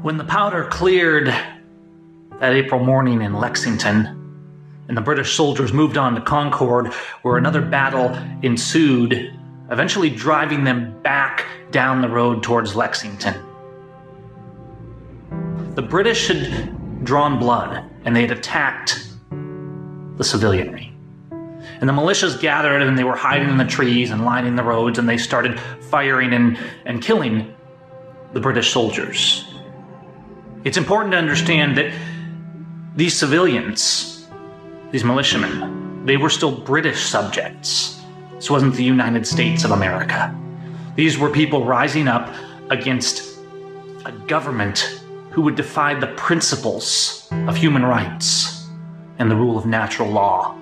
When the powder cleared that April morning in Lexington, and the British soldiers moved on to Concord, where another battle ensued, eventually driving them back down the road towards Lexington. The British had drawn blood, and they had attacked the civilianry. And the militias gathered, and they were hiding in the trees and lining the roads, and they started firing and killing the British soldiers. It's important to understand that these civilians, these militiamen, they were still British subjects. This wasn't the United States of America. These were people rising up against a government who would defy the principles of human rights and the rule of natural law.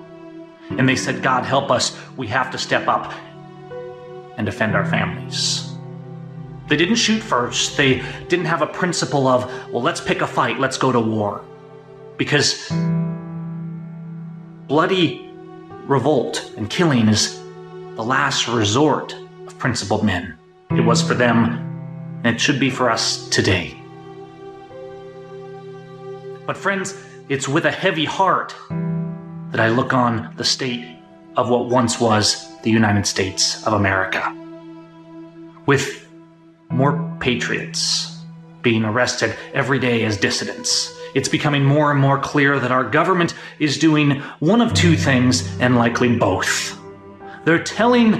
And they said, God help us, we have to step up and defend our families. They didn't shoot first. They didn't have a principle of, well, let's pick a fight, let's go to war. Because bloody revolt and killing is the last resort of principled men. It was for them, and it should be for us today. But friends, it's with a heavy heart that I look on the state of what once was the United States of America. With more patriots being arrested every day as dissidents, it's becoming more and more clear that our government is doing one of two things, and likely both. They're telling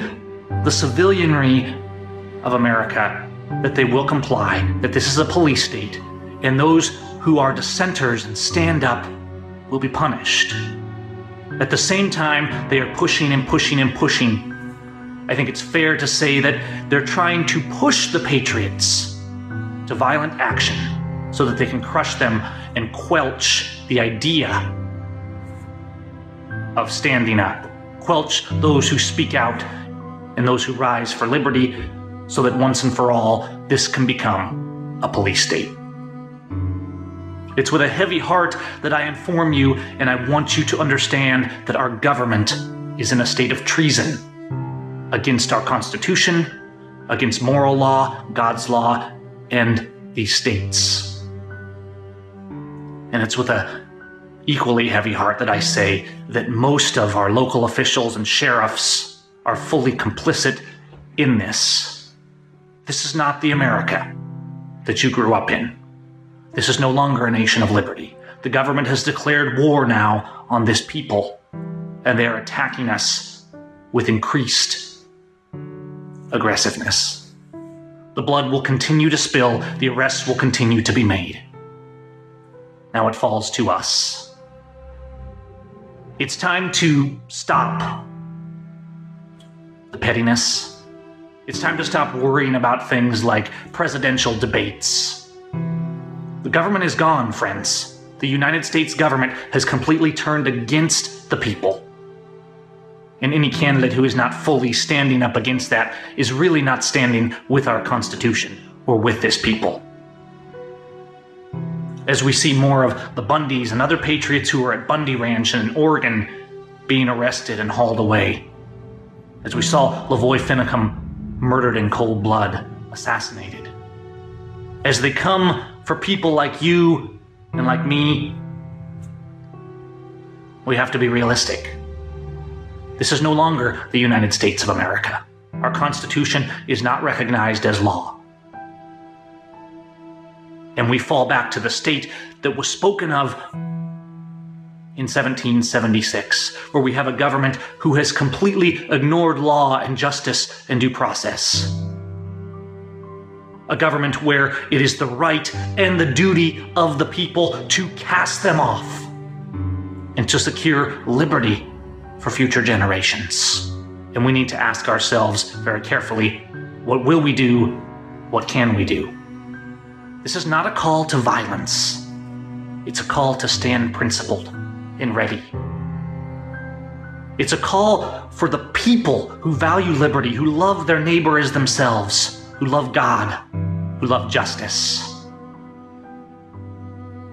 the civilianry of America that they will comply, that this is a police state, and those who are dissenters and stand up will be punished. At the same time, they are pushing and pushing and pushing. I think it's fair to say that they're trying to push the patriots to violent action so that they can crush them and quelch the idea of standing up, quelch those who speak out and those who rise for liberty, so that once and for all, this can become a police state. It's with a heavy heart that I inform you, and I want you to understand that our government is in a state of treason against our Constitution, against moral law, God's law, and these states. And it's with an equally heavy heart that I say that most of our local officials and sheriffs are fully complicit in this. This is not the America that you grew up in. This is no longer a nation of liberty. The government has declared war now on this people, and they are attacking us with increased aggressiveness. The blood will continue to spill, the arrests will continue to be made. Now it falls to us. It's time to stop the pettiness. It's time to stop worrying about things like presidential debates. The government is gone, friends. The United States government has completely turned against the people. And any candidate who is not fully standing up against that is really not standing with our Constitution or with this people. As we see more of the Bundys and other patriots who are at Bundy Ranch in Oregon being arrested and hauled away. As we saw Lavoy Finicum murdered in cold blood, assassinated. As they come for people like you and like me, we have to be realistic. This is no longer the United States of America. Our Constitution is not recognized as law. And we fall back to the state that was spoken of in 1776, where we have a government who has completely ignored law and justice and due process. A government where it is the right and the duty of the people to cast them off and to secure liberty for future generations. And we need to ask ourselves very carefully, what will we do? What can we do? This is not a call to violence. It's a call to stand principled and ready. It's a call for the people who value liberty, who love their neighbor as themselves, who love God, who love justice.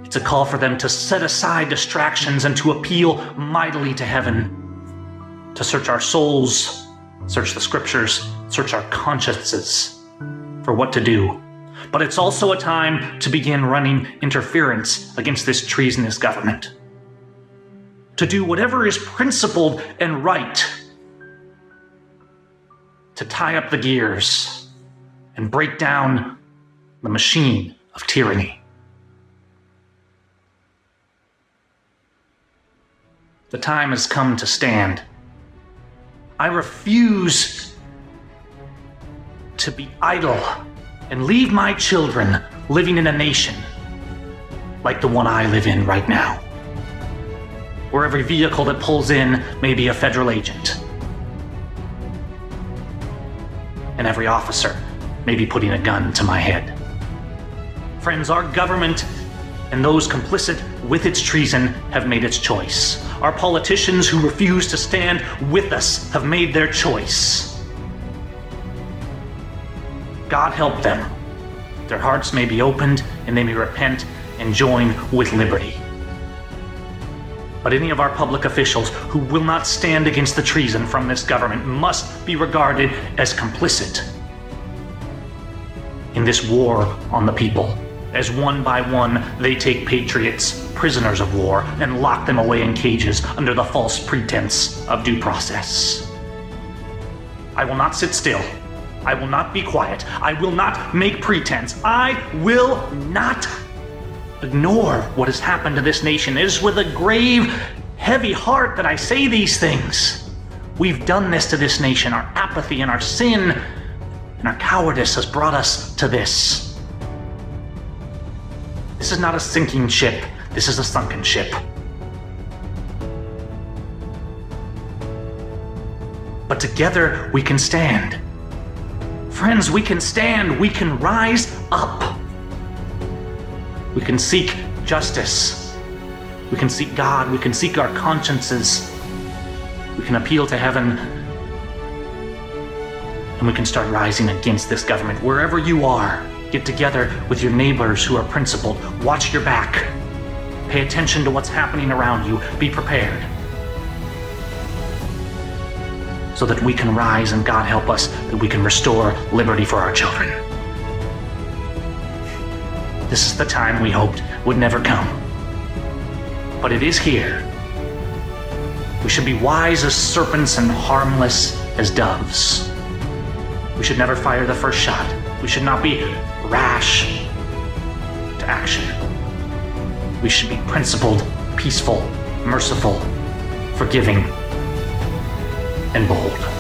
It's a call for them to set aside distractions and to appeal mightily to heaven, to search our souls, search the scriptures, search our consciences for what to do. But it's also a time to begin running interference against this treasonous government. To do whatever is principled and right. To tie up the gears and break down the machine of tyranny. The time has come to stand. I refuse to be idle and leave my children living in a nation like the one I live in right now, where every vehicle that pulls in may be a federal agent, and every officer may be putting a gun to my head. Friends, our government and those complicit with its treason have made its choice. Our politicians who refuse to stand with us have made their choice. God help them. Their hearts may be opened and they may repent and join with liberty. But any of our public officials who will not stand against the treason from this government must be regarded as complicit in this war on the people, as one by one they take patriots, prisoners of war, and lock them away in cages under the false pretense of due process. I will not sit still. I will not be quiet. I will not make pretense. I will not ignore what has happened to this nation. It is with a grave, heavy heart that I say these things. We've done this to this nation. Our apathy and our sin and our cowardice has brought us to this. This is not a sinking ship. This is a sunken ship. But together we can stand. Friends, we can stand. We can rise up. We can seek justice. We can seek God. We can seek our consciences. We can appeal to heaven. And we can start rising against this government. Wherever you are, get together with your neighbors who are principled. Watch your back. Pay attention to what's happening around you. Be prepared. So that we can rise and God help us, that we can restore liberty for our children. This is the time we hoped would never come. But it is here. We should be wise as serpents and harmless as doves. We should never fire the first shot. We should not be rash to action. We should be principled, peaceful, merciful, forgiving, and bold.